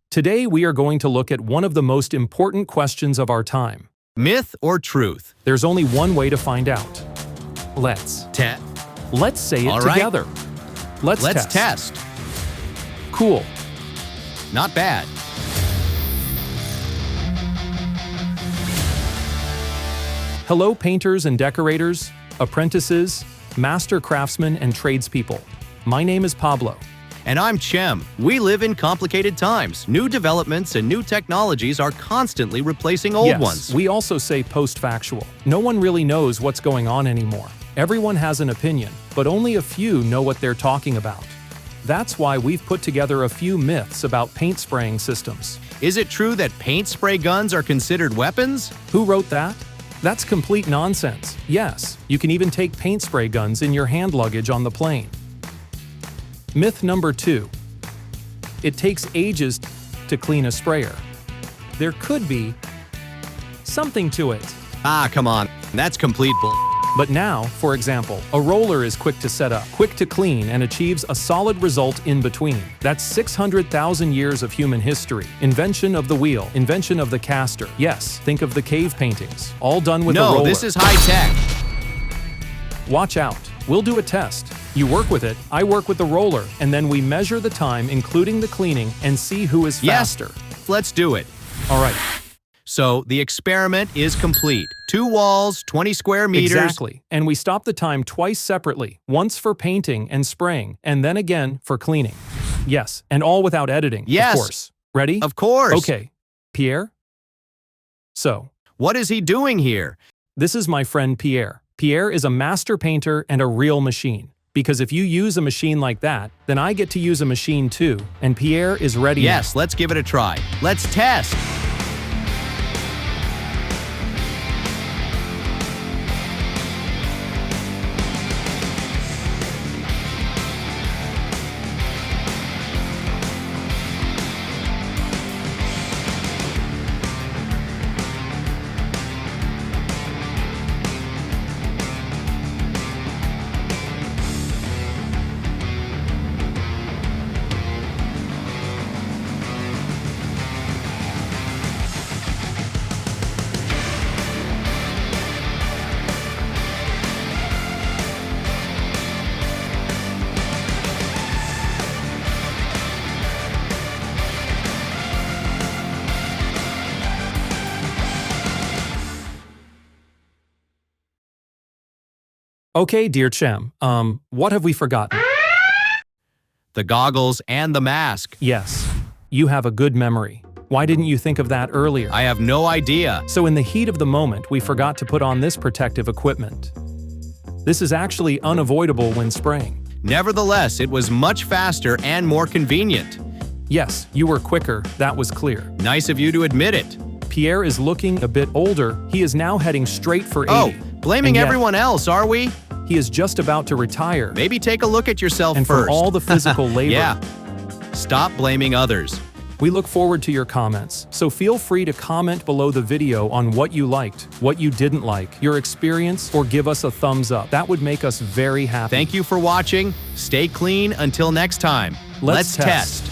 Today we are going to look at one of the most important questions of our time. Myth or truth? There's only one way to find out. Let's say it All right. together. Let's test. Cool. Not bad. Hello painters and decorators, apprentices, master craftsmen and tradespeople. My name is Pablo. And I'm Chem. We live in complicated times. New developments and new technologies are constantly replacing old ones. We also say post-factual. No one really knows what's going on anymore. Everyone has an opinion, but only a few know what they're talking about. That's why we've put together a few myths about paint spraying systems. Is it true that paint spray guns are considered weapons? Who wrote that? That's complete nonsense. Yes, you can even take paint spray guns in your hand luggage on the plane. Myth number 2. It takes ages to clean a sprayer. There could be something to it. Ah, come on. That's complete bull. But now, for example, a roller is quick to set up, quick to clean, and achieves a solid result in between. That's 600,000 years of human history. Invention of the wheel, invention of the caster. Yes, think of the cave paintings, all done with a roller. No, this is high tech. Watch out. We'll do a test. You work with it, I work with the roller, and then we measure the time, including the cleaning, and see who is faster. Yes, let's do it. All right. So, the experiment is complete. 2 walls, 20 square meters. Exactly. And we stop the time twice separately, once for painting and spraying, and then again for cleaning. Yes, and all without editing, Yes. of course. Ready? Of course. Okay. Pierre? So, What is he doing here? this is my friend Pierre. Pierre is a master painter and a real machine. Because if you use a machine like that, then I get to use a machine too, and Pierre is ready now. Yes, let's give it a try. Let's test. Okay, dear Chem, what have we forgotten? The goggles and the mask. Yes, you have a good memory. Why didn't you think of that earlier? I have no idea. So in the heat of the moment, we forgot to put on this protective equipment. This is actually unavoidable when spraying. Nevertheless, it was much faster and more convenient. Yes, you were quicker, that was clear. Nice of you to admit it. Pierre is looking a bit older. He is now heading straight for 80. Oh, blaming And yet, everyone else, are we? He is just about to retire. Maybe take a look at yourself And first. for all the physical labor. Yeah. Stop blaming others. We look forward to your comments, so feel free to comment below the video on what you liked, what you didn't like, your experience, or give us a thumbs up. That would make us very happy. Thank you for watching. Stay clean until next time. Let's test.